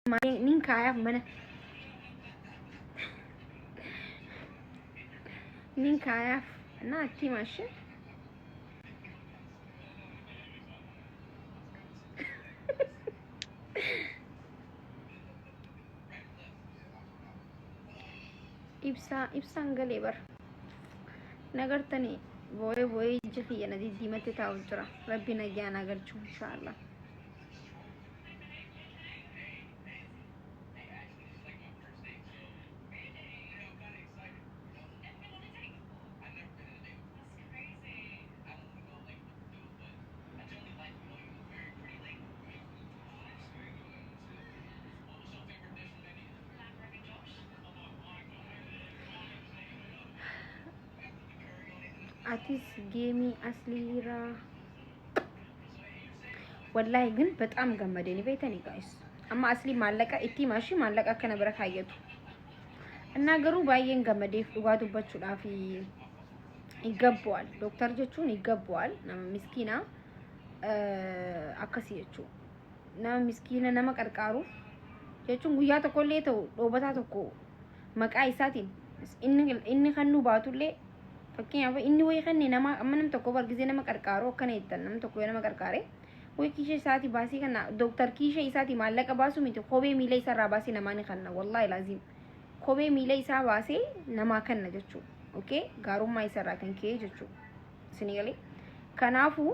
nin kaayaaf mana nin kaayaaf naatti maashin ibsaan galee bar nagartanii boo'ee ija kiyya na diddiimatti taa'u jira rabbi nagaan agarchu inshaallah. አቲስ ጌሚ አስሊራ ወላሂ ግን በጣም ገመደኝ ቤተኒ ጋይስ አማ አስሊ ማለቃ እቲ ማሺ ማለቃ ከነበረ ካየቱ እና ገሩ ባየን ገመዴፍ ዱጋቱባችሁ ዳፊ ይገባዋል ዶክተር ጀቹን ይገባዋል ነማ ምስኪና አከሲየቹ ነማ ምስኪና ነማ ቀርቃሩ ጀቹን ጉያ ተኮሌተው ዶበታ ተኮ መቃ ኢሳቲን inni kannu baatulle fakkeenyaaf inni way kanne nama ammanam tokko bargizee nama qarqaaroo akkana jettan nam tokko nama qarqaare way kiisha isaati baasii kana doktor kiisha isaati maallaqa baasu miti kophee miila isaa irraa baasii namaa ni kanna wallahi laazim kophee miila isaa baasee namaa kanna jechuudha okay gaarummaa isaa irraa kan ka'e jechuudha isinii galee kanaafuu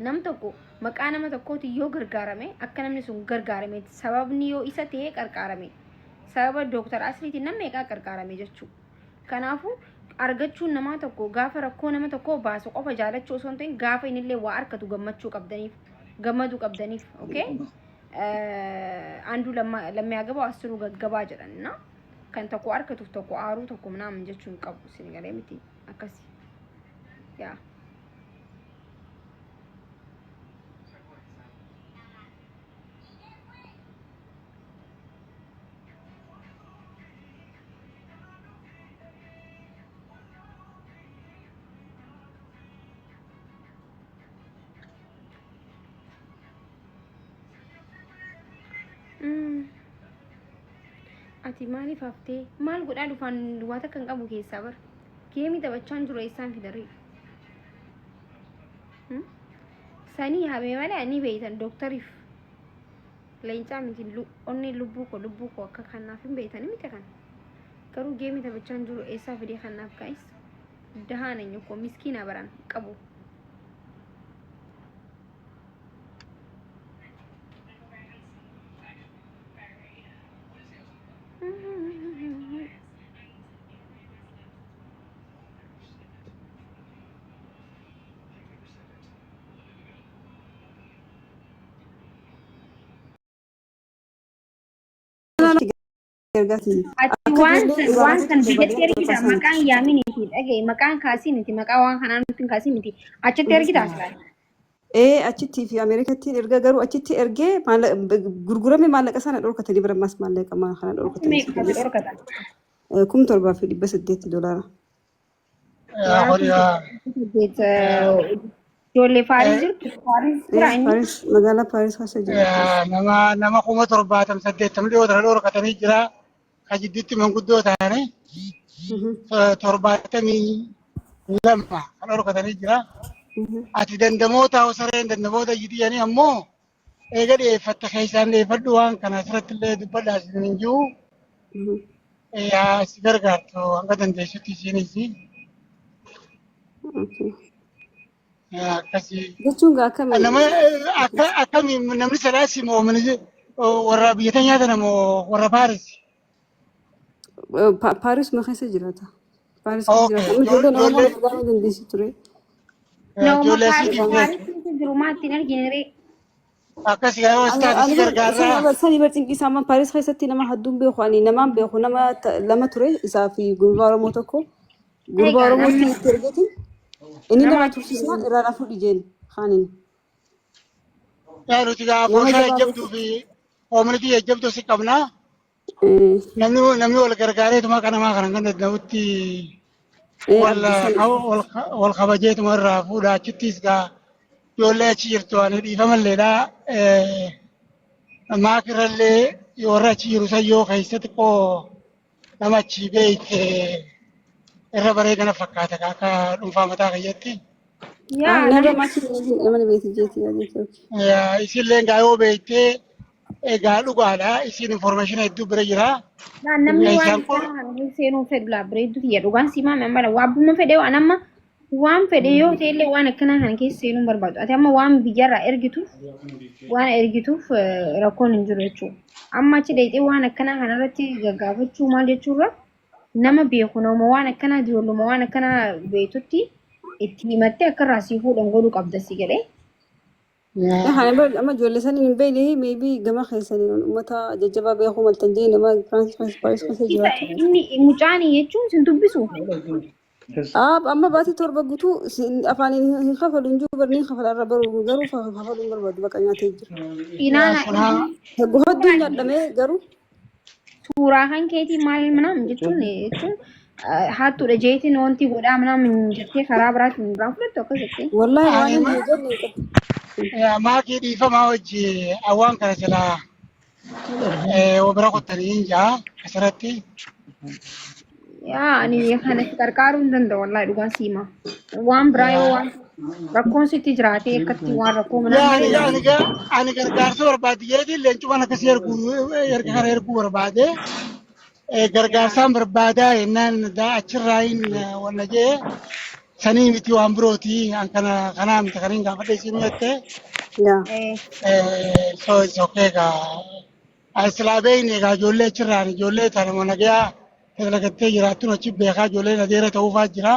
nam tokko maqaa nama tokkooti yoo gargaarame akka namni sun gargaarame sababni yoo isa ta'e qarqaarame sababa doktor asliitiin nama meeqaa qarqaarame jechuudha kanaafuu argachuun nama tokko gaafa rakkoo nama tokko baasu qofa jaalachuu osoo hin ta'in gaafa inillee waa arkatu gammachuu qabdaniif gammaduu qabdaniif okay አንዱ ለሚያገባው አስሩ ገገባ ጀደና kan tokko arkatuuf tokko aaruu tokko ምናምን jechuun qabu sinigalee miti akkasi yaa ati maaliif haftee maal godhaa dhufaan duwwaata kan qabu keessaa bar geemii taphachaan jiru eessaan fidaree sanii habee malee ani beeytan doktariif leencaa miti onni lubbuu ko akka kanaaf hin beeytan miti kan garuu geemii taphachaan jiru eessaa fidee kanaaf kaa'is dahaan eenyu ko miskiina baran qabu waan kan biyyatti ergita maqaan yaaminiti dhagee maqaan kaasiiniti maqaa waan kanaan nutti kaasiiniti achitti ergita aslaan achitti fi Ameerikatti erga garuu achitti ergee gurgurame maallaqa sana dhorkatanii bira mas maallaqa maa kana dhorkatanii $17,800 ijoollee Faaris jirtu Faaris magaalaa Faaris keessa jiru nama 78 dhiyoota dhorkatanii jira kajidditti manguddoo ta'anii 72 kan dhorkatanii jira ati dandamoota sareen dandamoota jidiyanii ammoo eega dhiyeeffatta keessaan dhiyeeffadhu waan kana asirratti illee dubbadhaa isin hin jiru si gargaartu hanga dandeessutti isiinis akkasii jechuun akkami namni salaasi moo warra biyya nyaatan moo warra Paaris Paaris ma keessa jiraata Paaris keessa jiraata ijoolleen Oromoo gargaaruu dandeessi ture akkasii yoo istaati gargaarraa sani barcinqisaa amma Paaris keessatti nama hedduun beeku ani namaan beeku nama lama ture isaa fi gurbaa Oromoo tokko gurbaa Oromootti itti ergeeti inni nama tursiisnaan irraa rafuu dhijeen kaanin yaa nuti gaafa jabduu fi oomniti jabduu si qabnaa namni wal gargaareetuma kanamaa kana kan danda'utti wal kabajeetuma irraa fuudha achittis gaa ijoollee achi jirtu ani dhiifamalleedha ما كرلي يوراتي يروسيو كيست كو نمشي بيت الربري كنا فكاتا كاكا نفهمتا كيتي yaa نرى nama ما تيجي أنا بيت جيتي هذيك أوكي يا يصير لين قايو بيت قالوا قالا يصير انفورميشن يدو بريرا namni waan كيسان كو kana kan seenuu fedhu laa bareeddu tiyya dhugaan simaa membala waabbuma fedhe waan amma waan fedhe yoo ta'ellee waan akkanaa kana keessa seenuu barbaadu ati amma waan biyyarraa ergituuf waan ergituuf rakkoon hin jiru jechuudha amma achi dheeyxee waan akkanaa kanarratti gaggaafachuu maal jechuurra nama beeku nama waan akkanaa ijoolluma waan akkanaa beetutti itti himattee akka irraa sii fuudhan godhuu qabda si jedhee. ها أما جوا لساني من بينه ميبي جماعة خيساني متى ججبا بيخو ملتنجين ما فرانس خيس بايس خيس جواتو Inni mucaanii jechuun sin dubbisu. أما باتي تربة قطو أفاني خفل إنجو برني خفل الربر جرو خفل إنجو برباد بقى ناتيجر يا Inaana سنا هو الدنيا دمه جرو suuraa kan keetii maal manam jechuun haattuudha jeetiin wanti godhaa manam jettee karaa biraatiin biraan fudhattu akkas jettee. والله أنا وانا ما هجرني يا ما كيدي فما وجه أوان كرجلا وبرا قطرين جا كسرتي Yaa ani kana si gargaaruu hin danda'u wallahi dhugaan siima. Waan biraa yoo waan rakkoon sitti jiraatee akkatti waan rakkoo manaan يا malee أنا قرقار صور بعد يدي اللي أنتم أنا كسر يركها يركوا بعد قرقار yaa سام بربادا إنن دا أشراين ونجى سني متي وامبروتي أن كنا متكرين قبل يسميته لا so okay ka aslaabeen egaa ijoollee achirraan ijoollee tana managaa talagattee jiraattu achi beekaa ijoollee nadeera ta'uufaa jira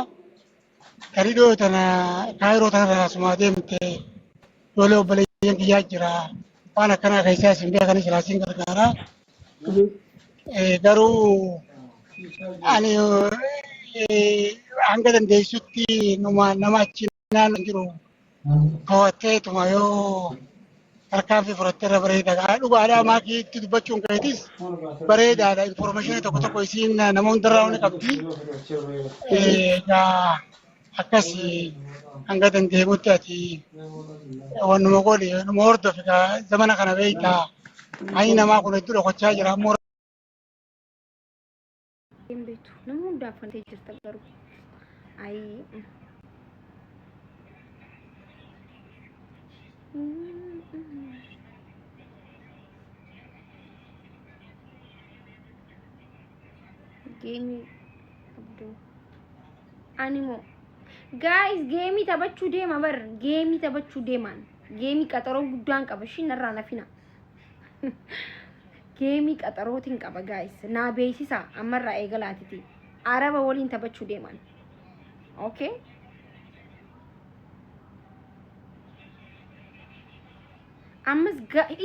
taridoo tana kaayiroo tanarraa asumaa deemte ijoollee obboleeyyan kiyyaa jira waan akkanaa keessaa isin beekanii silaasiin gargaara garuu ani hanga dandeessutti nama achi naannoo jiru kawattee tuma yoo harkaan fi fudhatteerra bareedaadha. Dhugaadhaa maakii itti dubbachuun keetis bareedaadha. Infoormeeshinii tokko tokko isiin nama hundarraa ni qabdi. Egaa akkasii hanga dandeemutti ati wannuma godhi numa hordofi egaa zamana kana beektaa. Ayi namaa kun hedduu dhokochaa jira ammoo hin beektu nama hundaaf kan ta'e jirta garuu. Ayii. Geemii abduu animoo gaayis geemii taphachuu deema bar geemii taphachuu deeman geemii qaxaroo guddaan qaba shin irraa nafina geemii qaxarootiin qaba gaayis naa beeksisa ammarraa eegalaatiti araba waliin taphachuu deeman okay ammas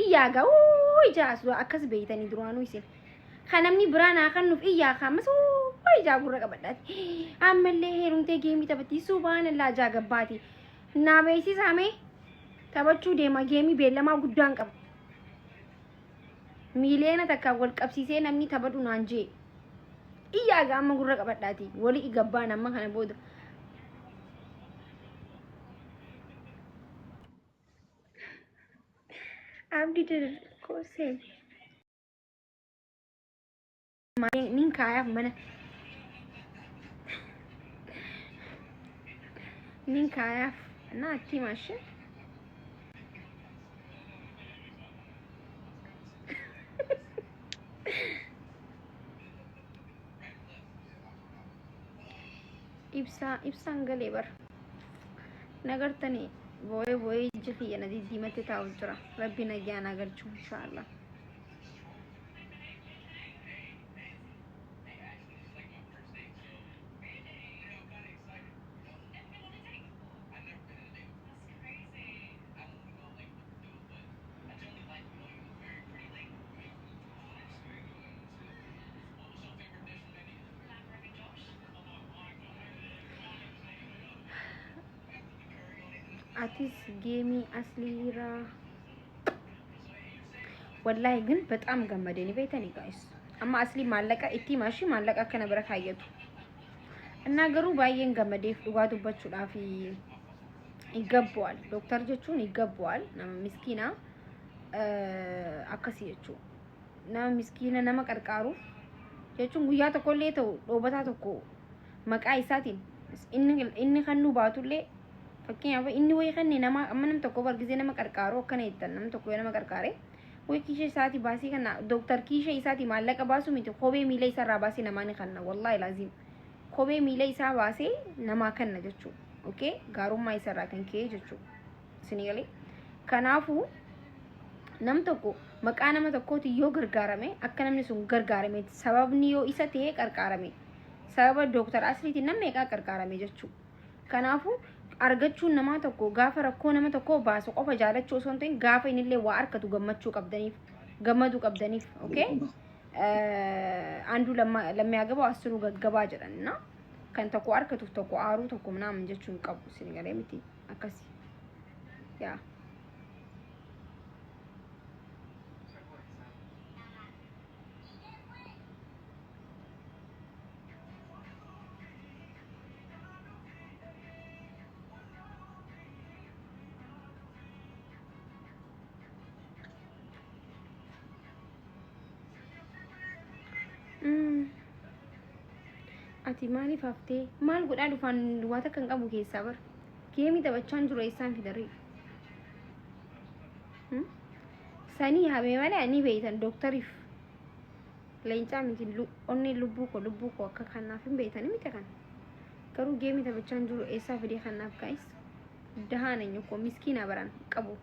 iyyaaga ijaasu akkas beeytanii duraanuu isin kanamni biraan akan nuuf iyyaa kamas ijaa gurra qabadhaati ammallee heerumtee geemii taphatti subhaanallaa jaagabbaati naa beeksisaame taphachuu deema geemii beellamaa guddaan qaba miileena takka wal qabsiisee namni taphadhu naan jee iyyaaga amma gurra qabadhaati wali gabbaan amma kana booda abdi kosee nin kaayaaf mana nin kaayaaf naatti maashe ibsaan galee bar nagartanii boo'ee ija kiyya na diddiimatti taa'u jira rabbi nagaan agarchu inshaallah አቲስ ጌሚ አስሊራ ወላሂ ግን በጣም ገመደኝ ቤተኒ ጋይስ አማ አስሊ ማለቃ እቲ ማሺ ማለቃ ከነበረ ካየቱ እና ገሩ ባየን ገመዴፍ ዱጋቱ በቹዳፊ ይገባዋል ዶክተር ጀቹን ይገባዋል ነማ ምስኪና akkasii jechuudha. Nama miskiina nama qarqaaruuf jechuun guyyaa tokkollee ta'u dhoobataa tokko maqaa isaatiin inni kan nu baatullee fakkeenyaaf inni wayii kan nama amma nam tokko bargisee nama qarqaaru akkana jettan nam tokko nama qarqaare wayii kiisha isaati baasii kana dooktar kiisha isaati maallaqa baasu miti kophee miila isaarraa baasee namaa ni kanna wallaahi laaziim kophee miila isaa baasee namaa kanna jechuudha. Okay gaarummaa isaarraa kan ka'e jechuudha. Isinii galee kanaafuu nam tokko maqaa nama tokkooti yoo gargaarame akka namni sun gargaarame sababni yoo isa ta'e qarqaarame sababa dooktar asliitiin namni meeqaa qarqaarame jechuudha. Kanaafuu argachuun nama tokko gaafa rakkoo nama tokko baasu qofa jaalachuu osoo hin ta'in gaafa innillee waa arkatu gammachuu qabdaniif gammaduu qabdaniif okay andu lamma yaagaba asuru gaggabaa jedhanna kan tokko arkatuuf tokko aaruu tokko naam jechuun qabu isin galee miti akkasi yaa ati maaliif haftee maal godhaa dhufaan duwwaata kan qabu keessaa bar geemii taphachaan jiru eessaan fidaree sanii habee malee ani beeytan dooktariif leencaa miti onni lubbuu koo akka kanaaf hin beeytan miti kan garuu geemii taphachaan jiru eessaa fidee kanaaf kaa'is dahaan eenyu koo miskiina baran qabu